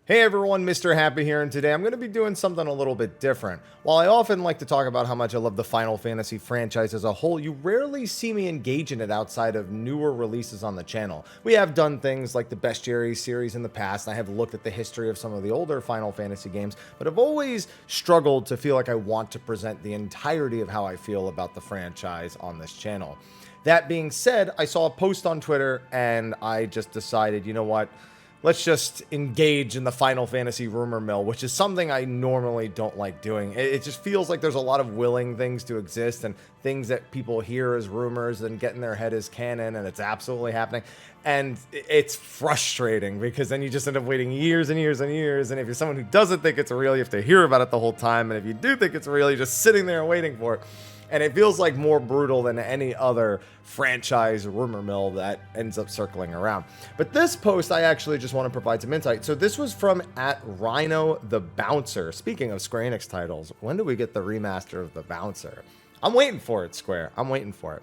Hey everyone, Mr. Happy here, and today I'm going to be doing something a little bit different. While I often like to talk about how much I love the Final Fantasy franchise as a whole, you rarely see me engage in it outside of newer releases on the channel. We have done things like the Bestiary series in the past, and I have looked at the history of some of the older Final Fantasy games, but I've always struggled to feel like I want to present the entirety of how I feel about the franchise on this channel. That being said, I saw a post on Twitter, and I just decided, you know what? Let's just engage in the Final Fantasy rumor mill, which is something I normally don't like doing. It just feels like there's a lot of willing things to exist and things that people hear as rumors and get in their head as canon, and it's absolutely happening. And it's frustrating because then you just end up waiting years and years and years. And if you're someone who doesn't think it's real, you have to hear about it the whole time. And if you do think it's real, you're just sitting there waiting for it. And it feels like more brutal than any other franchise rumor mill that ends up circling around. But this post, I actually just want to provide some insight. So this was from @Rhino the Bouncer. Speaking of Square Enix titles, when do we get the remaster of the Bouncer? I'm waiting for it, Square. I'm waiting for it.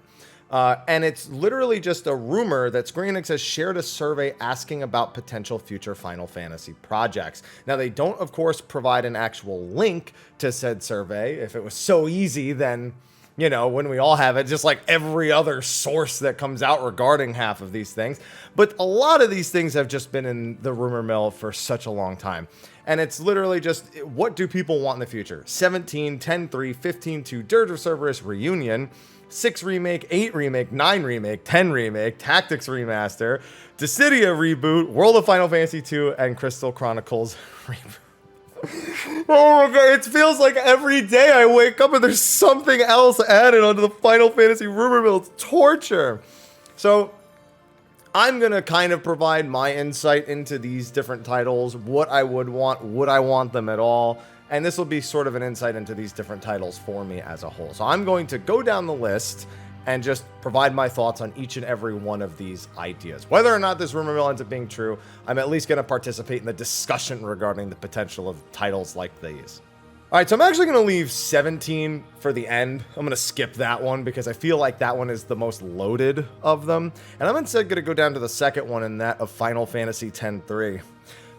And it's literally just a rumor that Square Enix has shared a survey asking about potential future Final Fantasy projects. Now, they don't, of course, provide an actual link to said survey. If it was so easy, then, you know, when we all have it, just like every other source that comes out regarding half of these things. But a lot of these things have just been in the rumor mill for such a long time. And it's literally just, what do people want in the future? 17, 10.3, 15.2, Dirge of Cerberus Reunion, 6 Remake, 8 Remake, 9 Remake, 10 Remake, Tactics Remaster, Dissidia Reboot, World of Final Fantasy II, and Crystal Chronicles Reboot. Oh my god, it feels like every day I wake up and there's something else added onto the Final Fantasy rumor mill. It's torture. So I'm going to kind of provide my insight into these different titles, what I would I want them at all, and this will be sort of an insight into these different titles for me as a whole. So I'm going to go down the list and just provide my thoughts on each and every one of these ideas. Whether or not this rumor mill ends up being true, I'm at least going to participate in the discussion regarding the potential of titles like these. All right, so I'm actually going to leave 17 for the end. I'm going to skip that one because I feel like that one is the most loaded of them. And I'm instead going to go down to the second one, and that of Final Fantasy X-3.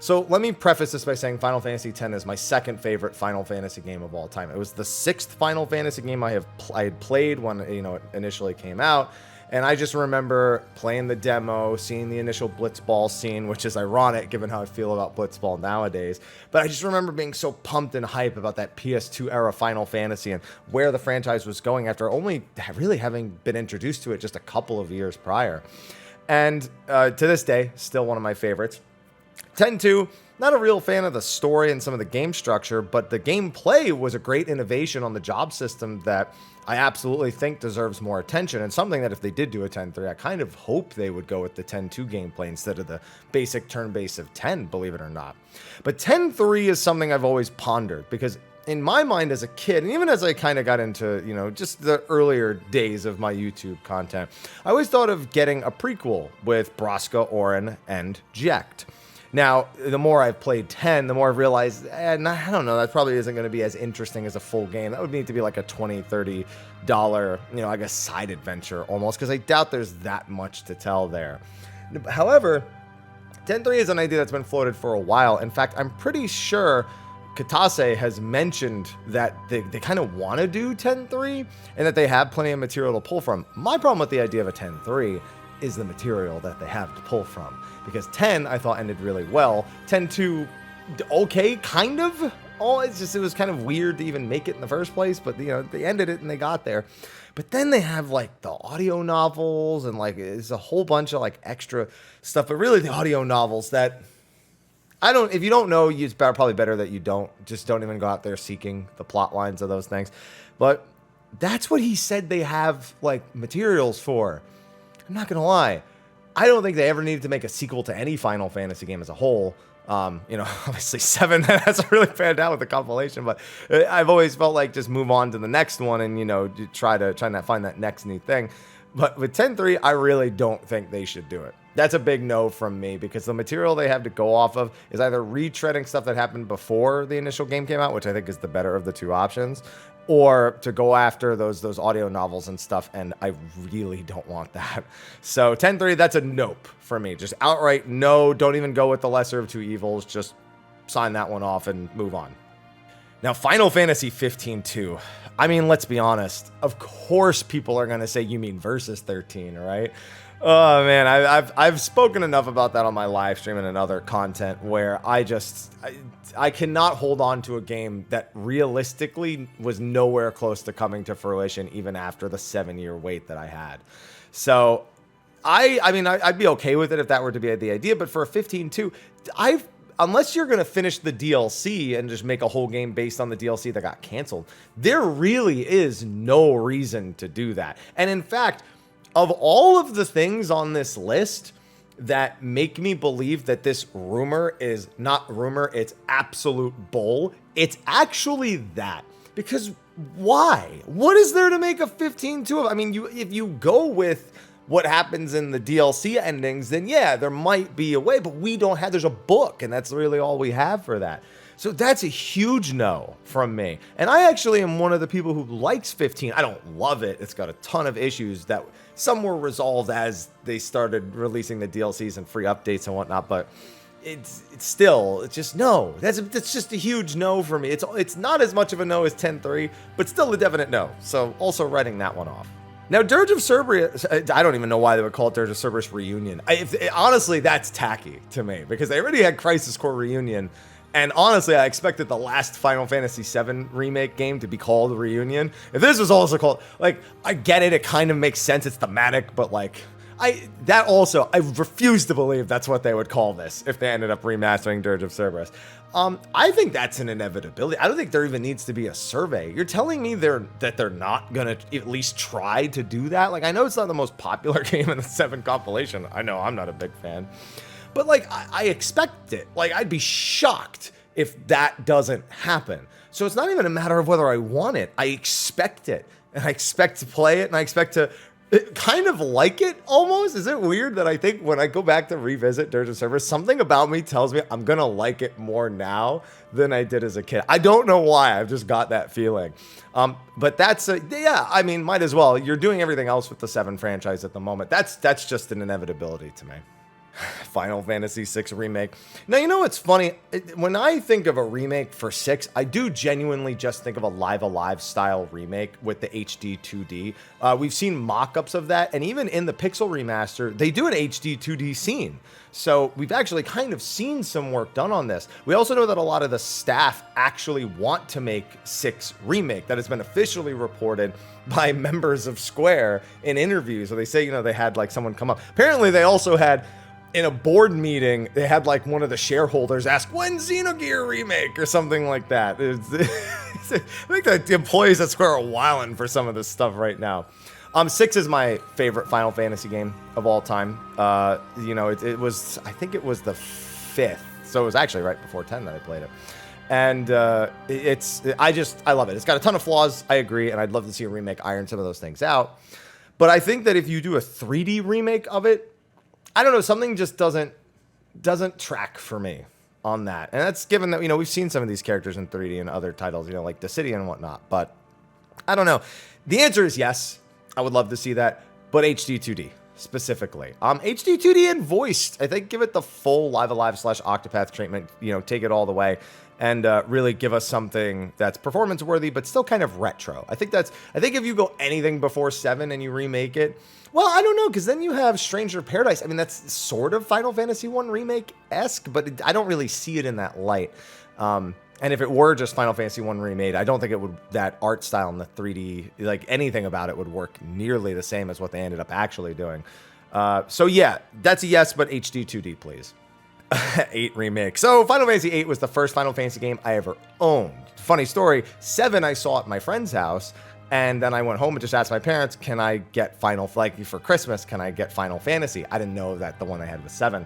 So let me preface this by saying Final Fantasy X is my second favorite Final Fantasy game of all time. It was the 6th Final Fantasy game I had played when it initially came out, and I just remember playing the demo, seeing the initial Blitzball scene, which is ironic given how I feel about Blitzball nowadays. But I just remember being so pumped and hype about that PS2 era Final Fantasy and where the franchise was going after only really having been introduced to it just a couple of years prior. And to this day, still one of my favorites. 10.2, not a real fan of the story and some of the game structure, but the gameplay was a great innovation on the job system that I absolutely think deserves more attention, and something that if they did do a 10.3, I kind of hope they would go with the 10.2 gameplay instead of the basic turn-based of 10, believe it or not. But 10.3 is something I've always pondered, because in my mind as a kid, and even as I kind of got into, just the earlier days of my YouTube content, I always thought of getting a prequel with Braska, Auron, and Jecht. Now, the more I've played 10, the more I've realized, I don't know, that probably isn't going to be as interesting as a full game. That would need to be like a $20, $30, I guess, side adventure almost, because I doubt there's that much to tell there. However, 10.3 is an idea that's been floated for a while. In fact, I'm pretty sure Katase has mentioned that they kind of want to do 10.3 and that they have plenty of material to pull from. My problem with the idea of a 10.3 is the material that they have to pull from. Because 10, I thought, ended really well. 10.2, okay, kind of. It was kind of weird to even make it in the first place, but, they ended it and they got there. But then they have, the audio novels and, it's a whole bunch of, extra stuff. But really, the audio novels that, if you don't know, it's probably better that you don't. Just don't even go out there seeking the plot lines of those things. But that's what he said they have, materials for. I'm not going to lie. I don't think they ever needed to make a sequel to any Final Fantasy game as a whole. Obviously 7 hasn't really panned out with the compilation, but I've always felt like just move on to the next one and, try to find that next neat thing. But with 10.3, I really don't think they should do it. That's a big no from me, because the material they have to go off of is either retreading stuff that happened before the initial game came out, which I think is the better of the two options, or to go after those audio novels and stuff, and I really don't want that. So 10.3, that's a nope for me. Just outright no, don't even go with the lesser of two evils, just sign that one off and move on. Now, Final Fantasy 15 too. I mean, let's be honest. Of course, people are going to say you mean Versus 13, right? Oh man, I've spoken enough about that on my live stream and in other content where I cannot hold on to a game that realistically was nowhere close to coming to fruition even after the 7-year wait that I had. So I mean, I'd be okay with it if that were to be the idea, but for a 15-2, unless you're going to finish the DLC and just make a whole game based on the DLC that got canceled, there really is no reason to do that. And in fact, of all of the things on this list that make me believe that this rumor is not rumor, it's absolute bull, it's actually that. Because why? What is there to make a 15-2 of? I mean, if you go with what happens in the DLC endings, then yeah, there might be a way, but there's a book, and that's really all we have for that. So that's a huge no from me. And I actually am one of the people who likes 15. I don't love it. It's got a ton of issues that some were resolved as they started releasing the DLCs and free updates and whatnot, but it's just no. That's just a huge no for me. It's not as much of a no as 10-3, but still a definite no. So also writing that one off. Now, Dirge of Cerberus, I don't even know why they would call it Dirge of Cerberus Reunion. Honestly, that's tacky to me because they already had Crisis Core Reunion. And honestly, I expected the last Final Fantasy VII remake game to be called Reunion. If this was also called, like, I get it, it kind of makes sense, it's thematic, but like, I refuse to believe that's what they would call this if they ended up remastering Dirge of Cerberus. I think that's an inevitability. I don't think there even needs to be a survey. You're telling me that they're not gonna at least try to do that? Like, I know it's not the most popular game in the 7 compilation. I know I'm not a big fan. But like, I expect it. Like, I'd be shocked if that doesn't happen. So it's not even a matter of whether I want it. I expect it. And I expect to play it, and I expect to kind of like it almost. Is it weird that I think when I go back to revisit Dirge of Cerberus, something about me tells me I'm going to like it more now than I did as a kid? I don't know why. I've just got that feeling. But yeah, I mean, might as well. You're doing everything else with the 7 franchise at the moment. That's just an inevitability to me. Final Fantasy VI Remake. Now, you know what's funny? When I think of a remake for 6, I do genuinely just think of a Live Alive style remake with the HD 2D. We've seen mock-ups of that, and even in the Pixel remaster, they do an HD 2D scene. So we've actually kind of seen some work done on this. We also know that a lot of the staff actually want to make 6 Remake. That has been officially reported by members of Square in interviews. So they say, they had like someone come up. Apparently they also had, in a board meeting, they had like one of the shareholders ask, when's Xenogear Remake or something like that. I think the employees at Square are wilding for some of this stuff right now. 6 is my favorite Final Fantasy game of all time. It was, I think it was the 5th. So it was actually right before 10 that I played it. And I love it. It's got a ton of flaws, I agree, and I'd love to see a remake iron some of those things out. But I think that if you do a 3D remake of it, I don't know, something just doesn't track for me on that. And that's given that, we've seen some of these characters in 3D and other titles, like Deity and whatnot. But I don't know. The answer is yes. I would love to see that, but HD 2D specifically. HD 2D and voiced. I think give it the full Live Alive / Octopath treatment, take it all the way and really give us something that's performance worthy, but still kind of retro. I think if you go anything before 7 and you remake it, well, I don't know, because then you have Stranger Paradise. I mean, that's sort of Final Fantasy I remake-esque, but I don't really see it in that light. And if it were just Final Fantasy I remade, I don't think it would, that art style in the 3D, like anything about it would work nearly the same as what they ended up actually doing. So yeah, that's a yes, but HD 2D, please. 8 remake. So Final Fantasy VIII was the first Final Fantasy game I ever owned. Funny story, 7 I saw at my friend's house, and then I went home and just asked my parents, can I get for Christmas, can I get Final Fantasy? I didn't know that the one I had was 7.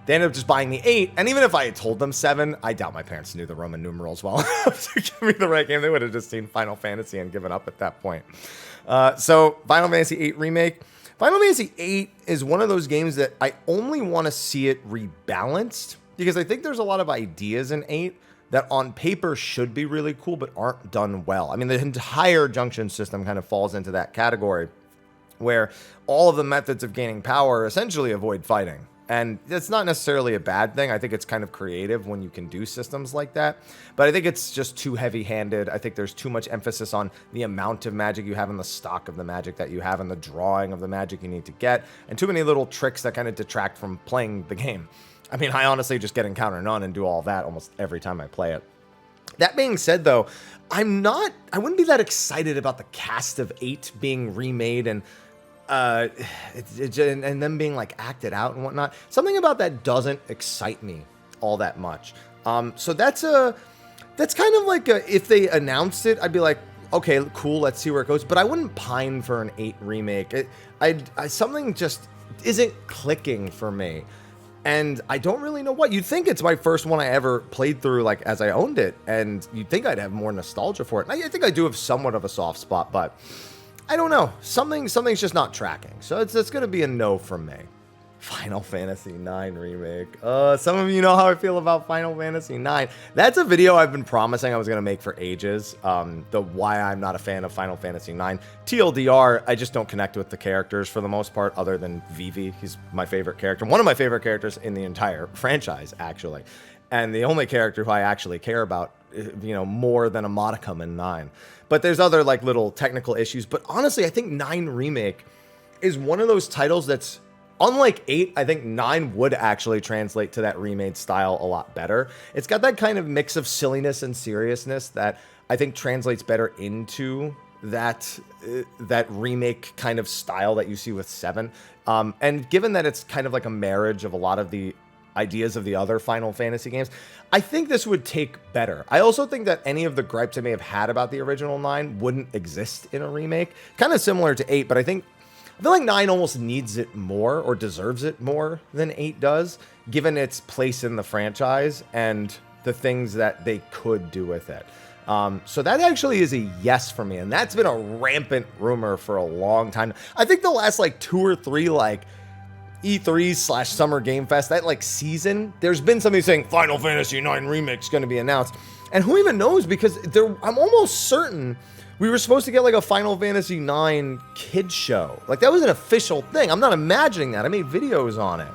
They ended up just buying me 8, and even if I had told them 7, I doubt my parents knew the Roman numerals well enough to give me the right game. They would have just seen Final Fantasy and given up at that point. So Final Fantasy VIII Remake. Final Fantasy VIII is one of those games that I only want to see it rebalanced, because I think there's a lot of ideas in 8 that on paper should be really cool, but aren't done well. I mean, the entire junction system kind of falls into that category, where all of the methods of gaining power essentially avoid fighting. And that's not necessarily a bad thing. I think it's kind of creative when you can do systems like that. But I think it's just too heavy-handed. I think there's too much emphasis on the amount of magic you have and the stock of the magic that you have and the drawing of the magic you need to get. And too many little tricks that kind of detract from playing the game. I mean, I honestly just get Encounter None and do all that almost every time I play it. That being said, though, I wouldn't be that excited about the cast of 8 being remade and and them being like acted out and whatnot. Something about that doesn't excite me all that much. So that's kind of like if they announced it, I'd be like, okay, cool, let's see where it goes. But I wouldn't pine for an 8 remake. Something just isn't clicking for me. And I don't really know what. You'd think it's my first one I ever played through, like, as I owned it. And you'd think I'd have more nostalgia for it. And I think I do have somewhat of a soft spot, but I don't know. Something's just not tracking. So it's going to be a no from me. Final Fantasy IX Remake. Some of you know how I feel about Final Fantasy IX. That's a video I've been promising I was going to make for ages. The why I'm not a fan of Final Fantasy IX. TLDR, I just don't connect with the characters for the most part, other than Vivi. He's my favorite character. One of my favorite characters in the entire franchise, actually. And the only character who I actually care about, more than a modicum in 9. But there's other, like, little technical issues. But honestly, I think 9 Remake is one of those titles that's, unlike 8, I think 9 would actually translate to that remade style a lot better. It's got that kind of mix of silliness and seriousness that I think translates better into that remake kind of style that you see with 7. And given that it's kind of like a marriage of a lot of the ideas of the other Final Fantasy games, I think this would take better. I also think that any of the gripes I may have had about the original 9 wouldn't exist in a remake. Kind of similar to 8, but I feel like 9 almost needs it more or deserves it more than 8 does, given its place in the franchise and the things that they could do with it. So that actually is a yes for me, and that's been a rampant rumor for a long time. I think the last like 2 or 3 like E3 / Summer Game Fest, that like season, there's been somebody saying Final Fantasy IX Remake's going to be announced, and who even knows, because I'm almost certain we were supposed to get like a Final Fantasy IX kids show. Like, that was an official thing. I'm not imagining that. I made videos on it.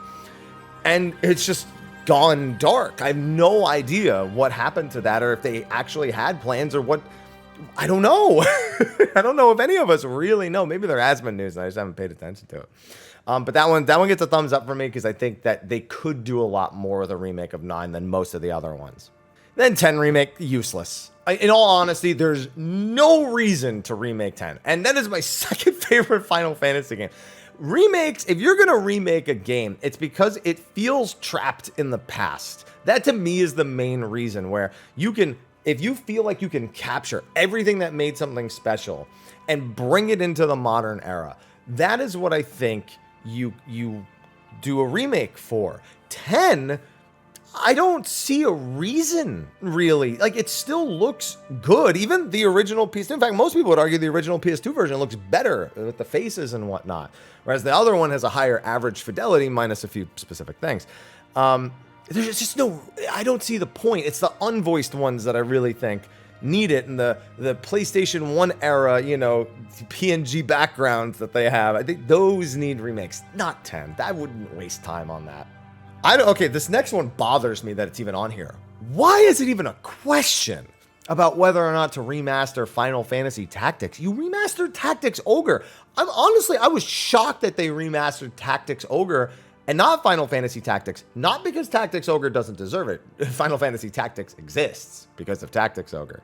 And it's just gone dark. I have no idea what happened to that, or if they actually had plans, or what. I don't know. I don't know if any of us really know. Maybe there has been news and I just haven't paid attention to it. But that one gets a thumbs up for me, because I think that they could do a lot more with a remake of 9 than most of the other ones. Then 10 Remake, useless. In all honesty, there's no reason to remake 10. And that is my second favorite Final Fantasy game. Remakes, if you're going to remake a game, it's because it feels trapped in the past. That to me is the main reason, where you can, if you feel like you can capture everything that made something special and bring it into the modern era, that is what I think you do a remake for. 10, I don't see a reason, really. Like, it still looks good. Even the original PS2. In fact, most people would argue the original PS2 version looks better with the faces and whatnot, whereas the other one has a higher average fidelity, minus a few specific things. There's just no, I don't see the point. It's the unvoiced ones that I really think need it, and the PlayStation 1 era, PNG backgrounds that they have. I think those need remakes, not 10. I wouldn't waste time on that. Okay, this next one bothers me that it's even on here. Why is it even a question about whether or not to remaster Final Fantasy Tactics? You remastered Tactics Ogre. I was shocked that they remastered Tactics Ogre and not Final Fantasy Tactics. Not because Tactics Ogre doesn't deserve it. Final Fantasy Tactics exists because of Tactics Ogre.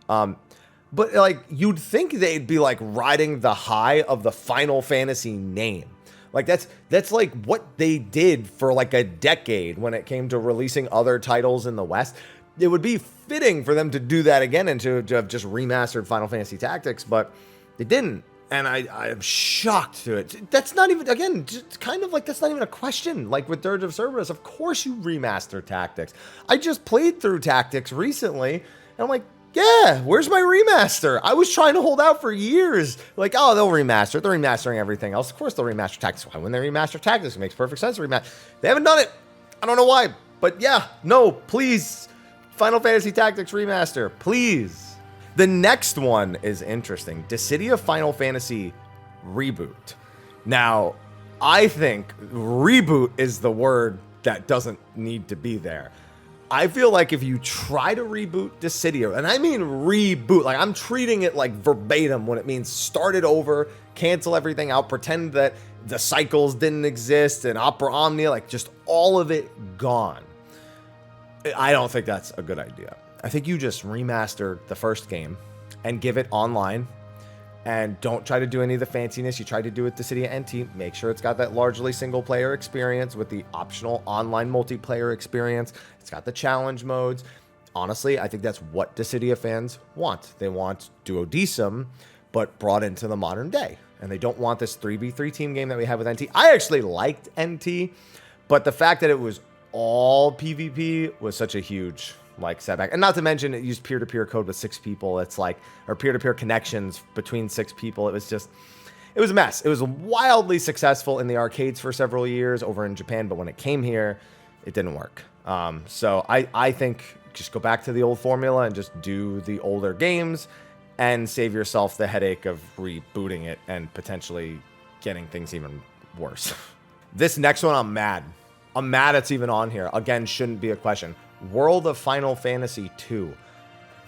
But like, you'd think they'd be like riding the high of the Final Fantasy name. Like, that's like what they did for like a decade when it came to releasing other titles in the West. It would be fitting for them to do that again and to have just remastered Final Fantasy Tactics, but they didn't. And I am shocked to it. That's not even, again, just kind of like, that's not even a question. Like with Dirge of Cerberus, of course you remaster Tactics. I just played through Tactics recently, and I'm like, yeah, where's my remaster? I was trying to hold out for years. Like, oh, they'll remaster it. They're remastering everything else. Of course they'll remaster Tactics. Why wouldn't they remaster Tactics? It makes perfect sense to remaster. They haven't done it. I don't know why. But yeah, no, please. Final Fantasy Tactics remaster, please. The next one is interesting. Dissidia Final Fantasy Reboot. Now, I think reboot is the word that doesn't need to be there. I feel like if you try to reboot Dissidia, and I mean reboot, like I'm treating it like verbatim when it means start it over, cancel everything out, pretend that the cycles didn't exist and Opera Omnia, like just all of it gone. I don't think that's a good idea. I think you just remaster the first game and give it online. And don't try to do any of the fanciness you tried to do with Dissidia NT. Make sure it's got that largely single-player experience with the optional online multiplayer experience. It's got the challenge modes. Honestly, I think that's what Dissidia fans want. They want Duodecim, but brought into the modern day. And they don't want this 3v3 team game that we have with NT. I actually liked NT, but the fact that it was all PvP was such a huge setback. And not to mention it used peer-to-peer code with 6 people. It's like, or peer-to-peer connections between 6 people. It was a mess. It was wildly successful in the arcades for several years over in Japan, but when it came here, it didn't work. So I think just go back to the old formula and just do the older games and save yourself the headache of rebooting it and potentially getting things even worse. This next one, I'm mad. I'm mad it's even on here. Again, shouldn't be a question. World of Final Fantasy II.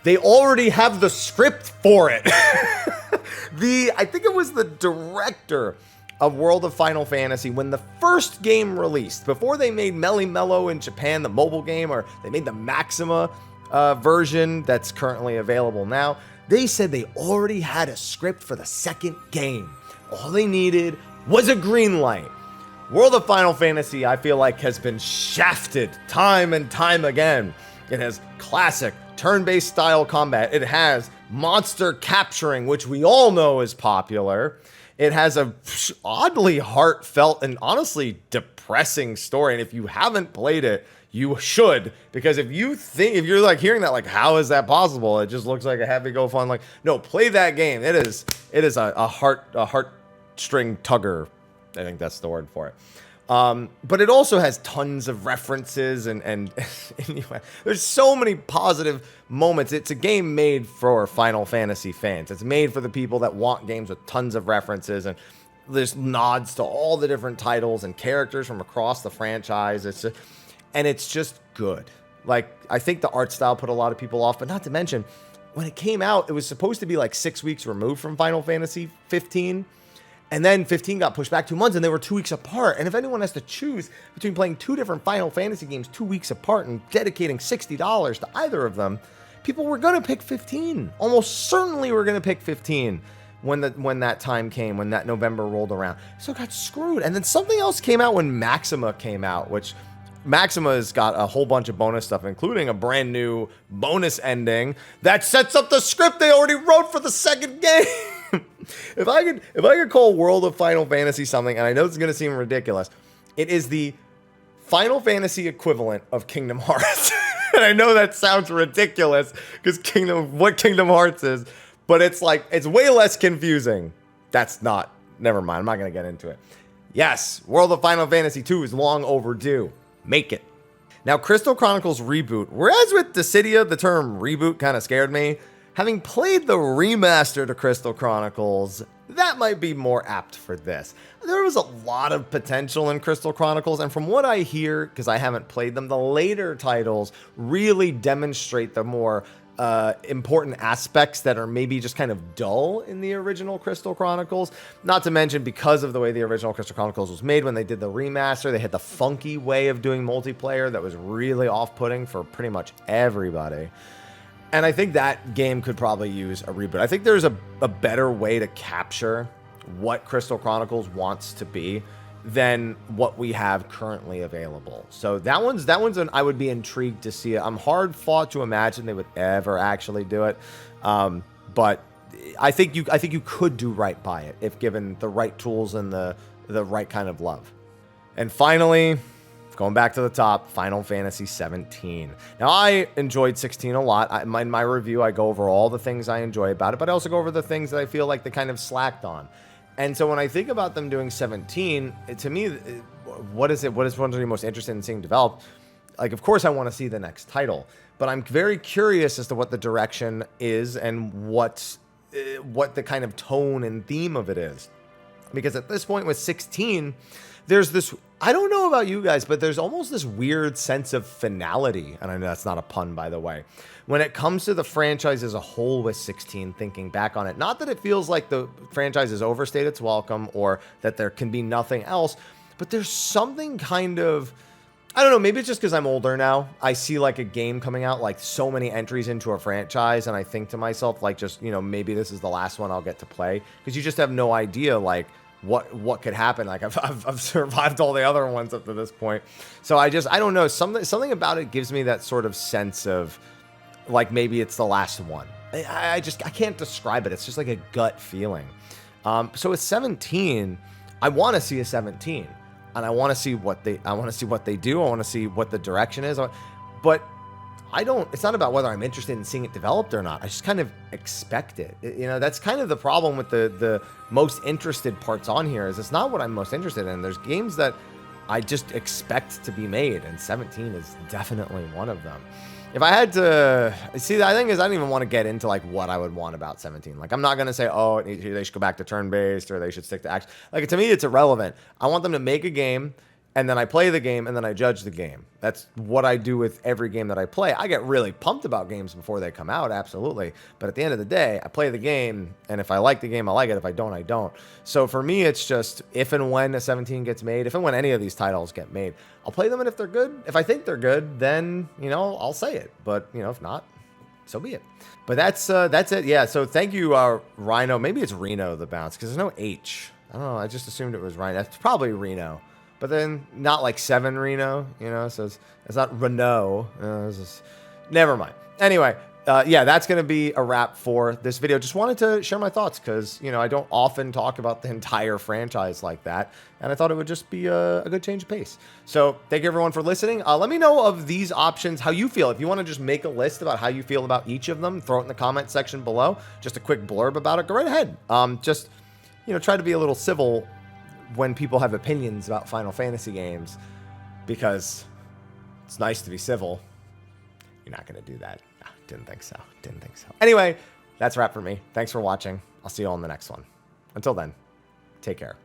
They already have the script for it. I think it was the director of World of Final Fantasy when the first game released, before they made Melee Mellow in Japan, the mobile game, or they made the Maxima version that's currently available now. They said they already had a script for the second game. All they needed was a green light. World of Final Fantasy, I feel like, has been shafted time and time again. It has classic turn-based style combat. It has monster capturing, which we all know is popular. It has a oddly heartfelt and honestly depressing story. And if you haven't played it, you should, because if you're like hearing that, like, how is that possible? It just looks like a happy-go-fun. Like, no, play that game. It is a heartstring tugger. I think that's the word for it. But it also has tons of references and anyway, there's so many positive moments. It's a game made for Final Fantasy fans. It's made for the people that want games with tons of references, and there's nods to all the different titles and characters from across the franchise. It's just good. Like, I think the art style put a lot of people off, but not to mention, when it came out, it was supposed to be like 6 weeks removed from Final Fantasy 15. And then 15 got pushed back 2 months, and they were 2 weeks apart. And if anyone has to choose between playing 2 different Final Fantasy games 2 weeks apart and dedicating $60 to either of them, people were going to pick 15. Almost certainly were going to pick 15 when that time came, when that November rolled around. So it got screwed. And then something else came out when Maxima came out, which Maxima's got a whole bunch of bonus stuff, including a brand new bonus ending that sets up the script they already wrote for the second game. If I could call World of Final Fantasy something, and I know this is going to seem ridiculous, it is the Final Fantasy equivalent of Kingdom Hearts. And I know that sounds ridiculous because what Kingdom Hearts is, but it's way less confusing. Never mind, I'm not going to get into it. Yes, World of Final Fantasy 2 is long overdue. Make it. Now, Crystal Chronicles Reboot, whereas with Dissidia, the term reboot kind of scared me, having played the remaster to Crystal Chronicles, that might be more apt for this. There was a lot of potential in Crystal Chronicles, and from what I hear, because I haven't played them, the later titles really demonstrate the more important aspects that are maybe just kind of dull in the original Crystal Chronicles. Not to mention, because of the way the original Crystal Chronicles was made, when they did the remaster, they had the funky way of doing multiplayer that was really off-putting for pretty much everybody. And I think that game could probably use a reboot. I think there's a better way to capture what Crystal Chronicles wants to be than what we have currently available. So that one's I would be intrigued to see it. I'm hard fought to imagine they would ever actually do it. But I think you could do right by it if given the right tools and the right kind of love. And finally, going back to the top, Final Fantasy XVII. Now, I enjoyed 16 a lot. In my review, I go over all the things I enjoy about it, but I also go over the things that I feel like they kind of slacked on. And so when I think about them doing 17, to me, what is one of the most interested in seeing developed? Like, of course, I want to see the next title, but I'm very curious as to what the direction is and what the kind of tone and theme of it is. Because at this point with 16, there's this, I don't know about you guys, but there's almost this weird sense of finality. And I know that's not a pun, by the way. When it comes to the franchise as a whole with 16, thinking back on it, not that it feels like the franchise has overstayed its welcome or that there can be nothing else, but there's something kind of, I don't know, maybe it's just because I'm older now. I see like a game coming out, like so many entries into a franchise, and I think to myself, like, just, you know, maybe this is the last one I'll get to play, because you just have no idea, like, what could happen. Like I've survived all the other ones up to this point. So I don't know, something about it gives me that sort of sense of like maybe it's the last one. I can't describe it. It's just like a gut feeling. So with 17, I want to see a 17, and I want to see what they do. I want to see what the direction is. But it's not about whether I'm interested in seeing it developed or not. I just kind of expect it. You know, that's kind of the problem with the most interested parts on here, is it's not what I'm most interested in. There's games that I just expect to be made, and 17 is definitely one of them. If I had to see, the thing is, I don't even want to get into like what I would want about 17. Like, I'm not going to say, oh, they should go back to turn-based or they should stick to action. Like, to me, it's irrelevant. I want them to make a game, and then I play the game, and then I judge the game. That's what I do with every game that I play. I get really pumped about games before they come out, absolutely. But at the end of the day, I play the game, and if I like the game, I like it. If I don't, I don't. So for me, it's just if and when a 17 gets made, if and when any of these titles get made, I'll play them, and if they're good, if I think they're good, then, you know, I'll say it. But, you know, if not, so be it. But that's it. Yeah, so thank you, Rhino. Maybe it's Reno, the bounce, because there's no H. I don't know. I just assumed it was Rhino. It's probably Reno. But then not like 7 Reno, you know, so it's not Renault. Never mind. Anyway, yeah, that's going to be a wrap for this video. Just wanted to share my thoughts because, you know, I don't often talk about the entire franchise like that. And I thought it would just be a good change of pace. So thank you, everyone, for listening. Let me know of these options, how you feel. If you want to just make a list about how you feel about each of them, throw it in the comment section below. Just a quick blurb about it. Go right ahead. Just, you know, try to be a little civil when people have opinions about Final Fantasy games, because it's nice to be civil. You're not going to do that. Didn't think so. Anyway, that's a wrap for me. Thanks for watching. I'll see you all in the next one. Until then, take care.